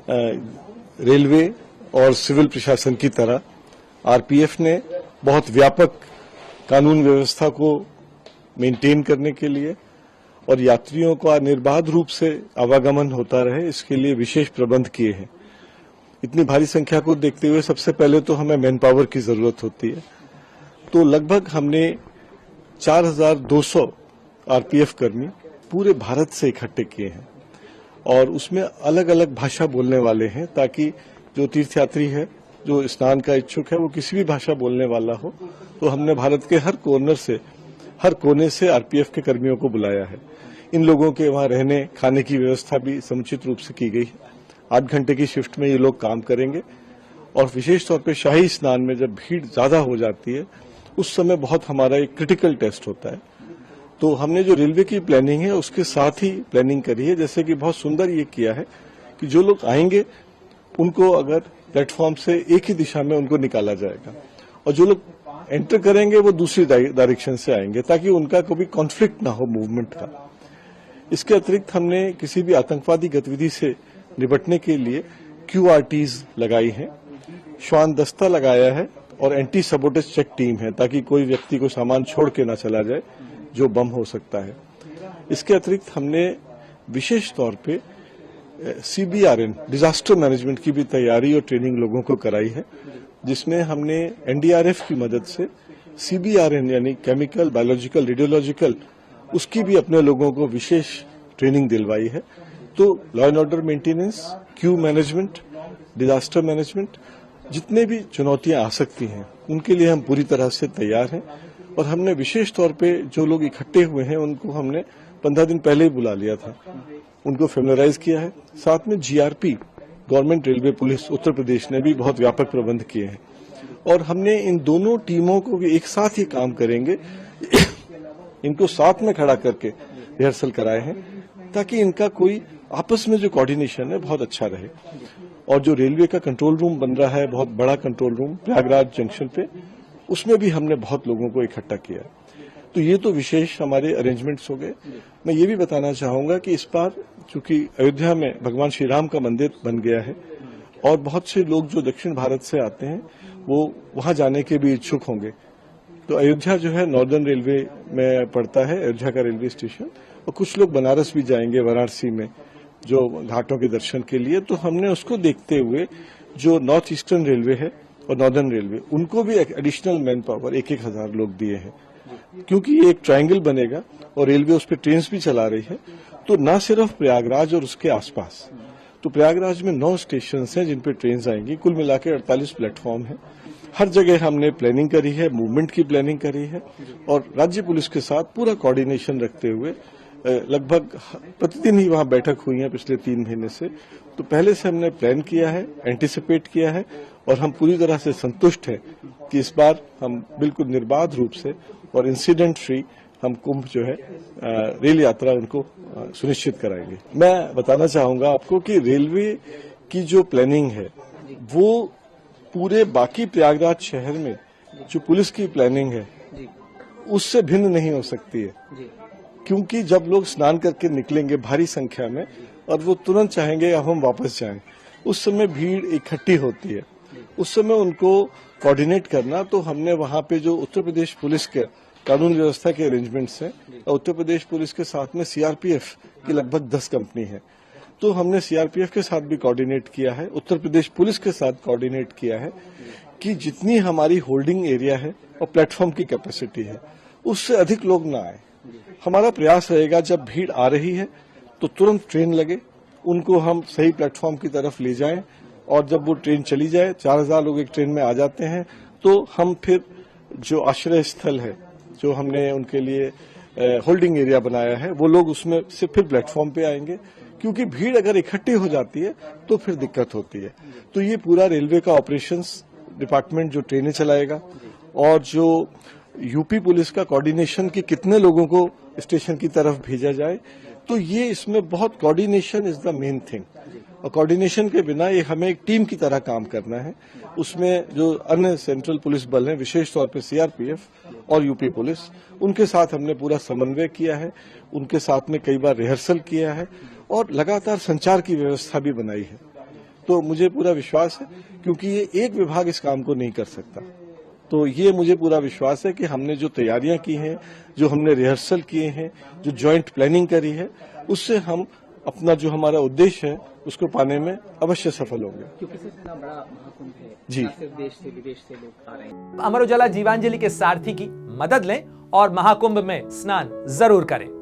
Railway और civil प्रशासन की तरह आरपीएफ ने बहुत व्यापक कानून व्यवस्था को मेंटेन करने के लिए और यात्रियों का निर्बाध रूप से आवागमन होता रहे, इसके लिए विशेष प्रबंध किए हैं। इतनी भारी संख्या को देखते हुए सबसे पहले तो हमें मैन पावर की जरूरत होती है, तो लगभग हमने 4200 आरपीएफ कर्मी पूरे भारत से इकट्ठे किए हैं और उसमें अलग अलग भाषा बोलने वाले हैं, ताकि जो तीर्थयात्री है, जो स्नान का इच्छुक है, वो किसी भी भाषा बोलने वाला हो, तो हमने भारत के हर कोने से आरपीएफ के कर्मियों को बुलाया है। इन लोगों के वहां रहने खाने की व्यवस्था भी समुचित रूप से की गई है। 8 घंटे की शिफ्ट में ये लोग काम करेंगे और विशेष तौर पे शाही स्नान में जब भीड़ ज्यादा हो जाती है, उस समय बहुत हमारा एक क्रिटिकल टेस्ट होता है। तो हमने जो रेलवे की प्लानिंग है उसके साथ ही प्लानिंग करी है, जैसे कि बहुत सुंदर ये किया है कि जो लोग आएंगे उनको अगर प्लेटफॉर्म से एक ही दिशा में उनको निकाला जाएगा और जो लोग एंटर करेंगे वो दूसरी डायरेक्शन से आएंगे, ताकि उनका कोई कॉन्फ्लिक्ट ना हो मूवमेंट का। इसके अतिरिक्त हमने किसी भी आतंकवादी गतिविधि से निपटने के लिए QRTs लगाई हैं, श्वान दस्ता लगाया है और एंटी सबोटेज चेक टीम है, ताकि कोई व्यक्ति को सामान छोड़ के न चला जाए जो बम हो सकता है। इसके अतिरिक्त हमने विशेष तौर पे CBRN डिजास्टर मैनेजमेंट की भी तैयारी और ट्रेनिंग लोगों को कराई है, जिसमें हमने NDRF की मदद से CBRN यानी केमिकल, बायोलॉजिकल, रेडियोलॉजिकल, उसकी भी अपने लोगों को विशेष ट्रेनिंग दिलवाई है। तो law and order maintenance, Q management, disaster management, जितने भी चुनौतियां आ सकती हैं उनके लिए हम पूरी तरह से तैयार हैं। और हमने विशेष तौर पे जो लोग इकट्ठे हुए हैं उनको हमने 15 दिन पहले ही बुला लिया था, उनको फेमिलराइज किया है। साथ में GRP, government railway police Uttar Pradesh ने भी बहुत व्यापक प्रबंध किए हैं और हमने इन दोनों टीमों को भी एक साथ ही काम करेंगे, इनको साथ में खड़ा करके रिहर्सल कराए हैं, ताकि इनका कोई आपस में जो कोऑर्डिनेशन है बहुत अच्छा रहे। और जो रेलवे का कंट्रोल रूम बन रहा है, बहुत बड़ा कंट्रोल रूम प्रयागराज जंक्शन पे, उसमें भी हमने बहुत लोगों को इकट्ठा किया। तो ये तो विशेष हमारे अरेंजमेंट्स हो गए। मैं ये भी बताना चाहूंगा कि इस बार चूंकि अयोध्या में भगवान श्री राम का मंदिर बन गया है और बहुत से लोग जो दक्षिण भारत से आते हैं वो वहां जाने के भी इच्छुक होंगे, तो अयोध्या जो है नॉर्दर्न रेलवे में पड़ता है, अयोध्या का रेलवे स्टेशन, और कुछ लोग बनारस भी जाएंगे, वाराणसी में जो घाटों के दर्शन के लिए। तो हमने उसको देखते हुए जो नॉर्थ ईस्टर्न रेलवे है और नॉर्दर्न रेलवे, उनको भी एडिशनल मैन पावर 1,000 लोग दिए हैं, क्योंकि ये एक ट्रायंगल बनेगा और रेलवे उस पर ट्रेन भी चला रही है। तो न सिर्फ प्रयागराज और उसके आसपास, तो प्रयागराज में 9 स्टेशन हैं जिन पे ट्रेन आएंगी, कुल मिला के 48 प्लेटफॉर्म है। हर जगह हमने प्लानिंग करी है, मूवमेंट की प्लानिंग करी है और राज्य पुलिस के साथ पूरा कोऑर्डिनेशन रखते हुए लगभग प्रतिदिन ही वहां बैठक हुई है पिछले 3 महीने से। तो पहले से हमने प्लान किया है, एंटीसिपेट किया है और हम पूरी तरह से संतुष्ट हैं कि इस बार हम बिल्कुल निर्बाध रूप से और इंसिडेंट फ्री हम कुंभ जो है रेल यात्रा उनको सुनिश्चित कराएंगे। मैं बताना चाहूंगा आपको कि रेलवे की जो प्लानिंग है वो पूरे बाकी प्रयागराज शहर में जो पुलिस की प्लानिंग है उससे भिन्न नहीं हो सकती है, क्योंकि जब लोग स्नान करके निकलेंगे भारी संख्या में और वो तुरंत चाहेंगे अब हम वापस जाएं, उस समय भीड़ इकट्ठी होती है, उस समय उनको कोऑर्डिनेट करना। तो हमने वहां पे जो उत्तर प्रदेश पुलिस के कानून व्यवस्था के अरेंजमेंट्स हैं और उत्तर प्रदेश पुलिस के साथ में CRPF की लगभग 10 कंपनी है, तो हमने CRPF के साथ भी कोऑर्डिनेट किया है, उत्तर प्रदेश पुलिस के साथ कोऑर्डिनेट किया है कि जितनी हमारी होल्डिंग एरिया है और प्लेटफॉर्म की कैपेसिटी है उससे अधिक लोग ना आए। हमारा प्रयास रहेगा जब भीड़ आ रही है तो तुरंत ट्रेन लगे, उनको हम सही प्लेटफॉर्म की तरफ ले जाएं और जब वो ट्रेन चली जाए, 4000 लोग एक ट्रेन में आ जाते हैं, तो हम फिर जो आश्रय स्थल है जो हमने उनके लिए होल्डिंग एरिया बनाया है, वो लोग उसमें से फिर प्लेटफॉर्म पे आएंगे, क्योंकि भीड़ अगर इकट्ठी हो जाती है तो फिर दिक्कत होती है। तो ये पूरा रेलवे का ऑपरेशंस डिपार्टमेंट जो ट्रेनें चलाएगा और जो यूपी पुलिस का कोऑर्डिनेशन कि कितने लोगों को स्टेशन की तरफ भेजा जाए, तो ये इसमें बहुत coordination is the main thing. और कोऑर्डिनेशन के बिना ये हमें एक टीम की तरह काम करना है। उसमें जो अन्य सेंट्रल पुलिस बल हैं, विशेष तौर पे CRPF और यूपी पुलिस, उनके साथ हमने पूरा समन्वय किया है, उनके साथ में कई बार रिहर्सल किया है और लगातार संचार की व्यवस्था भी बनाई है। तो मुझे पूरा विश्वास है, क्योंकि ये एक विभाग इस काम को नहीं कर सकता। तो ये मुझे पूरा विश्वास है कि हमने जो तैयारियां की हैं, जो हमने रिहर्सल किए हैं, जो जॉइंट प्लानिंग करी है, उससे हम अपना जो हमारा उद्देश्य है उसको पाने में अवश्य सफल होंगे। क्योंकि सबसे इतना बड़ा महाकुंभ है, जी, ना सिर्फ देश से विदेश से लोग आ रहे हैं। अमर उजाला जीवांजलि के सारथी की मदद लें और महाकुंभ में स्नान जरूर करें।